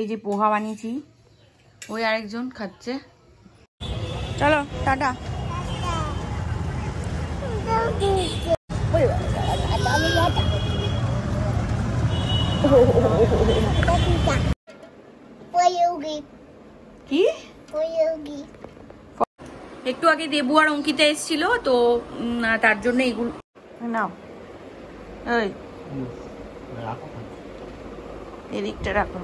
এই যে পোহা বানিয়েছি, ওই আরেকজন খাচ্ছে। চলো টাটা। কি একটু আগে দেবু আর অঙ্কিতা এসেছিল তো তার জন্য এগুলো নাও। ওই এদিকটা রাখো।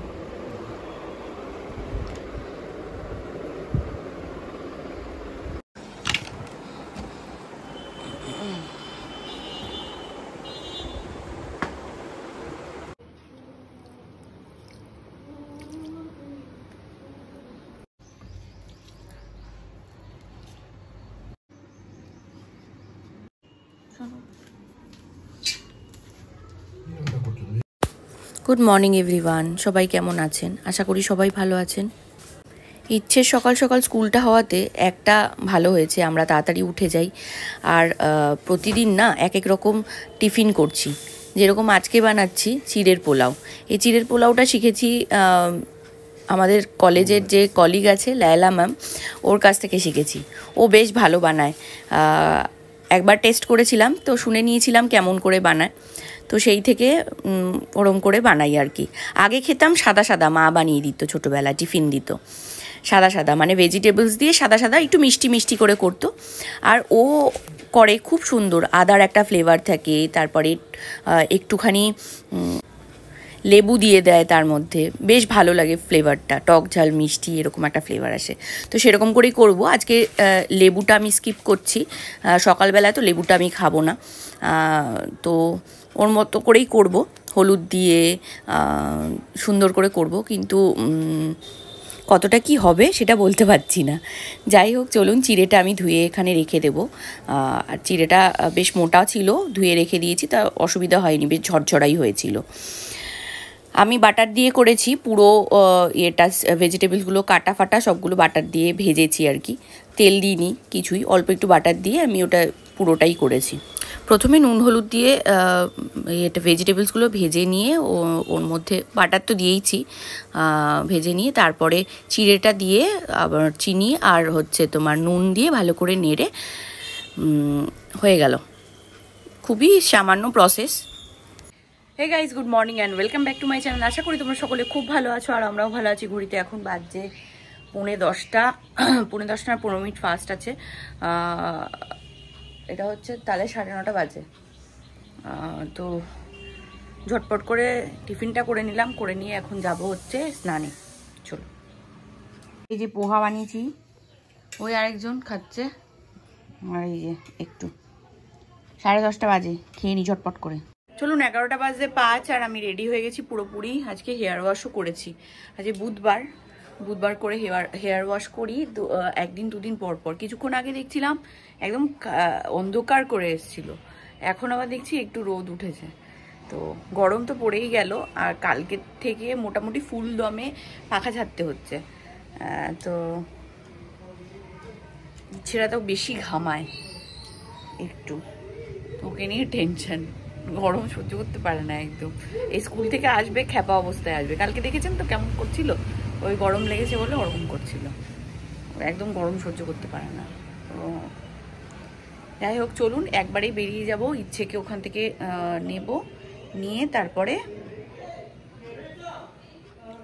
গুড মর্নিং এভরিওয়ান, সবাই কেমন আছেন? আশা করি সবাই ভালো আছেন। ইচ্ছের সকাল সকাল স্কুলটা হওয়াতে একটা ভালো হয়েছে, আমরা তাড়াতাড়ি উঠে যাই। আর প্রতিদিন না এক এক রকম টিফিন করছি। যেরকম আজকে বানাচ্ছি চিড়ের পোলাও। এই চিড়ের পোলাওটা শিখেছি আমাদের কলেজের যে কলিগ আছে লায়লা ম্যাম, ওর কাছ থেকে শিখেছি। ও বেশ ভালো বানায়। একবার টেস্ট করেছিলাম তো শুনে নিয়েছিলাম কেমন করে বানায়, তো সেই থেকে ওরম করে বানাই আর কি। আগে খেতাম সাদা সাদা, মা বানিয়ে দিত ছোটোবেলা, টিফিন দিত সাদা সাদা, মানে ভেজিটেবলস দিয়ে সাদা সাদা একটু মিষ্টি মিষ্টি করে করতো। আর ও করে খুব সুন্দর, আদার একটা ফ্লেভার থাকে, তারপরে একটুখানি লেবু দিয়ে দেয় তার মধ্যে, বেশ ভালো লাগে ফ্লেভারটা, টক ঝাল মিষ্টি এরকম একটা ফ্লেভার আসে। তো সেরকম করেই করব আজকে। লেবুটা আমি স্কিপ করছি, সকালবেলায় তো লেবুটা আমি খাবো না, তো ওর মতো করেই করব, হলুদ দিয়ে সুন্দর করে করব, কিন্তু কতটা কি হবে সেটা বলতে পারছি না। যাই হোক চলুন, চিড়েটা আমি ধুয়ে এখানে রেখে দেবো। আর চিড়েটা বেশ মোটা ছিল, ধুয়ে রেখে দিয়েছি, তা অসুবিধা হয়নি, বেশ ঝরঝরাই হয়েছিল। আমি বাটার দিয়ে করেছি পুরো এটা, ভেজিটেবলসগুলো কাটা ফাটা সবগুলো বাটার দিয়ে ভেজেছি আর কি, তেল দিইনি কিছুই, অল্প একটু বাটার দিয়ে আমি ওটা পুরোটাই করেছি। প্রথমে নুন হলুদ দিয়ে এটা ভেজিটেবলসগুলো ভেজে নিয়ে ওর মধ্যে বাটার তো দিয়েইছি, ভেজে নিয়ে তারপরে চিড়েটা দিয়ে আবার চিনি আর হচ্ছে তোমার নুন দিয়ে ভালো করে নেড়ে হয়ে গেল। খুবই সামান্য process. Hey guys, good morning and welcome back to my channel. আশা করি তোমরা সকলে খুব ভালো আছো আর আমরাও ভালো আছি। ঘড়িতে এখন বাজছে 10:30, 15 মিনিট ফাস্ট আছে। এটা হচ্ছে তাহলে 9:30 বাজে। তো ঝটপট করে টিফিনটা করে নিলাম, করে নিয়ে এখন যাব হচ্ছে স্নানে। চলো, এই যে পোহা বানিয়েছি, ওই আরেকজন খাচ্ছে, আর এই যে একটু 10:30 বাজে, খেয়ে নি ঝটপট করে। চলুন, 11টা বাজে 5 আর আমি রেডি হয়ে গেছি পুরোপুরি। আজকে হেয়ার ওয়াশও করেছি, আজকে বুধবার করে হেয়ার ওয়াশ করি একদিন দুদিন পর পর। কিছুক্ষণ আগে দেখছিলাম একদম অন্ধকার করে এসেছিল, এখন আবার দেখছি একটু রোদ উঠেছে। তো গরম তো পড়েই গেল, আর কালকে থেকে মোটামুটি ফুল দমে পাখা ছাড়তে হচ্ছে। তো ছেঁড়া তো বেশি ঘামায় একটু, ওকে নিয়ে টেনশন, গরম সহ্য করতে পারে না একদম। এই স্কুল থেকে আসবে খ্যাপা অবস্থায় আসবে, কালকে দেখেছেন তো কেমন করছিল, ওই গরম লেগেছে বলে ওরকম করছিল, একদম গরম সহ্য করতে পারে না। তো যাই হোক চলুন, একবারেই বেরিয়ে যাব, ইচ্ছেকে ওখান থেকে নেব, নিয়ে তারপরে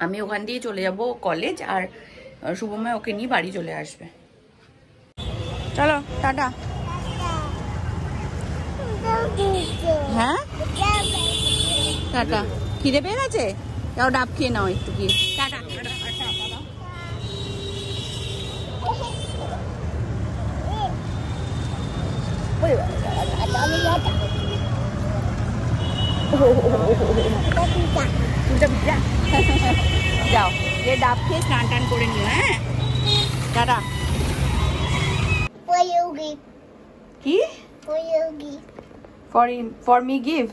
আমি ওখান দিয়ে চলে যাব কলেজ, আর শুভময় ওকে নিয়ে বাড়ি চলে আসবে। চলো টাটা। হ্যাঁ টাটা, খিদে পেয়ে গেছে, যাও ডাব খেয়ে নাও একটু গিয়ে। টাটা। যাও, যে ডাব খেয়ে স্নান টান করে নিও। হ্যাঁ টাটা। কি for me give?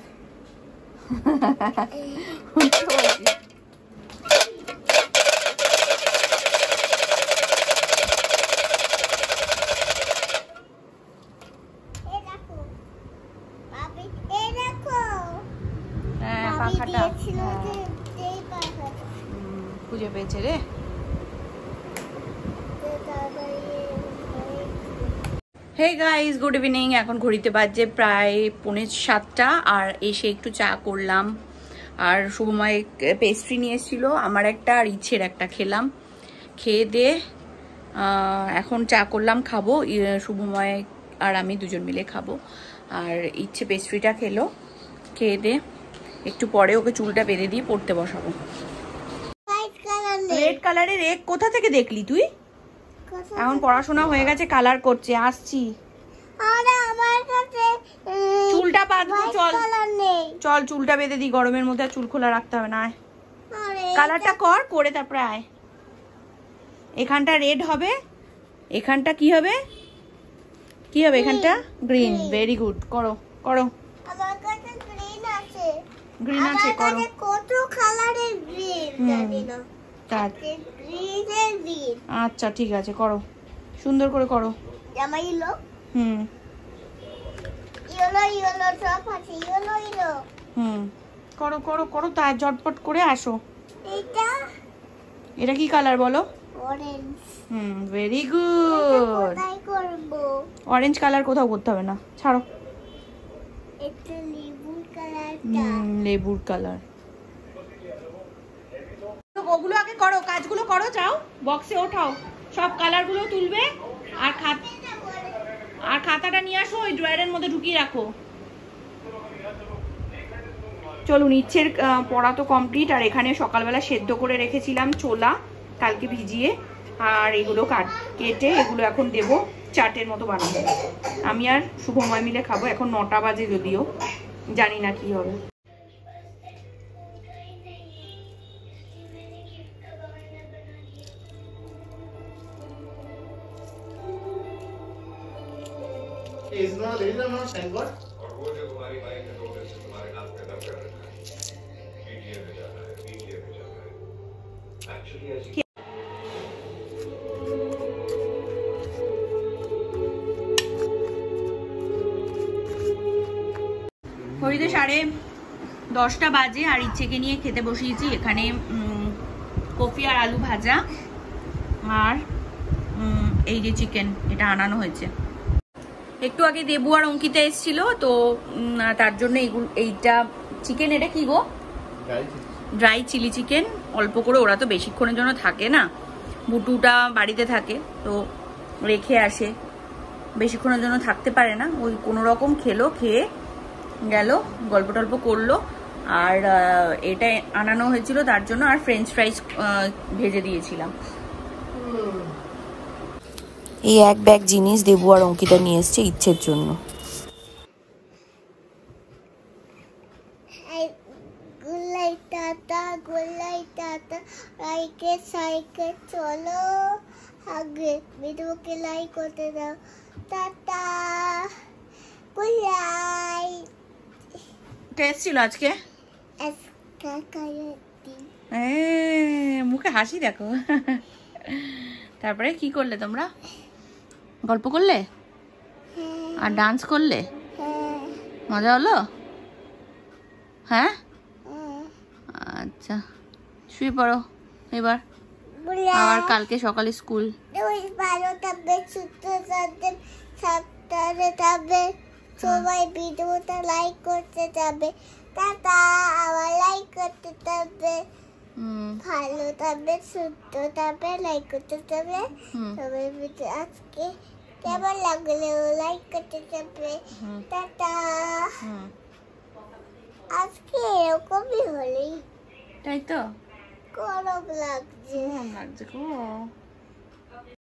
পাখাটা খুঁজে পেয়েছে রে। Hey guys, good evening. এখন ঘড়িতে বাজে প্রায় 6:45 আর এসে একটু চা করলাম। আর শুভময় পেস্ট্রি নিয়ে এসেছিল, আমার একটা আর ইচ্ছের একটা খেলাম। খেয়ে দিয়ে এখন চা করলাম, খাবো। শুভময় আর আমি দুজন মিলে খাবো। আর ইচ্ছে পেস্ট্রিটা খেলো। খেয়ে দিয়ে একটু পরে ওকে চুলটা বেঁধে দিয়ে পড়তে বসাবো। রেড কালারের এগ কোথা থেকে দেখলি তুই? এখন পড়াশোনা হয়ে গেছে, কালার করছে। আসছি। চুলটা বাঁধবো, চল চল চুলটা বেঁধে দিই। গরমের মধ্যে আর চুল খোলা রাখতে হবে না। কালারটা করে তারপরে আয়। এখানটা রেড হবে, এখানটা কি হবে? কি হবে এখানটা? গ্রিন। ভেরি গুড, করো করো। আমার কাছে গ্রিন আছে। গ্রিন আছে, করো। কত কালারের গ্রিন জানি না। গ্রিনের গ্রিন। আচ্ছা ঠিক আছে, করো, সুন্দর করে করো। জামা ইলো। ইয়েলো ইয়েলো সব আছে, ইয়েলো ইয়েলো। করো করো করো, তা ঝটপট করে আসো। এটা কি কালার বলো? অরেঞ্জ। Very good. কোথায় করব? অরেঞ্জ কালার কোথাও করতে হবে না, ছাড়ো। এটা লেবুর কালারটা। লেবুর কালার। ওগুলো আগে করো, কাজগুলো করো, যাও বক্সে ওঠাও। সব কালারগুলো তুলবে আর খাতাটা নিয়ে আসো, ওই ড্রয়ারের মধ্যে ঢুকিয়ে রাখো। চলুন, ইচ্ছের পড়া তো কমপ্লিট। আর এখানে সকালবেলা সেদ্ধ করে রেখেছিলাম ছোলা, কালকে ভিজিয়ে। আর এগুলো কেটে এগুলো এখন দেব, চাটের মতো বানাবো। আমি আর শুভময় মিলে খাবো। এখন 9টা বাজে, যদিও জানি না কি হবে। और वो जो तुम्हारी बाइक है, तो वैसे तुम्हारे नाम पे दब कर रखा है। पीटीए में जाना है, पीटीए में जाना है। एक्चुअली ऐसी ঘড়িতে 10:30 বাজে। আর ইচ্ছেকে নিয়ে খেতে বসিয়েছি। এখানে কফি আর আলু ভাজা আর এই যে চিকেন, এটা আনানো হয়েছে। একটু আগে দেবু আর অঙ্কিতা এসেছিল, তো তার জন্য এইটা চিকেন। এটা কি গো? Dry chilli chicken. অল্প করে, ওরা তো বেশিক্ষণের জন্য থাকে না, বুটুটা বাড়িতে থাকে, তো রেখে আসে, বেশিক্ষণের জন্য থাকতে পারে না। ওই কোনো রকম খেলো, খেয়ে গেল, গল্প টল্প করলো। আর এটা আনানো হয়েছিল তার জন্য। আর ফ্রেঞ্চ ফ্রাইস ভেজে দিয়েছিলাম। এই এক ব্যাগ জিনিস দেবু আর অঙ্কিতা নিয়ে এসছে ইচ্ছের জন্য। গুলাই টাটা, গুলাই টাটা, লাইকে সাইকে চলো আগে। ভিডিওকে লাইক করতে দাও। টাটা, গুলাই। টেস্ট ছিল আজকে। মুখে হাসি দেখো। তারপরে কি করলে তোমরা? গল্প করলে আর ডান্স করলে? মজা হলো? হ্যাঁ, আচ্ছা, শুয়ে পড়ো এবার, আবার কালকে সকালে স্কুল। ভালো থাকবে, সুস্থ থাকবে, সাবধানে থাকবে। সবাই ভিডিওটা লাইক করতে যাবে। টাটা, আবার লাইক করতে যাবে। ভালো থাকবে, সুস্থ থাকবে, লাইক করতে যাবে। সবাই ভিডিও আজকে কেমন লাগলো লাইক করতে যাবে। টাটা। আজকে এরকমই হলেই, তাই তো গরম লাগছে। গরম লাগছে খুব।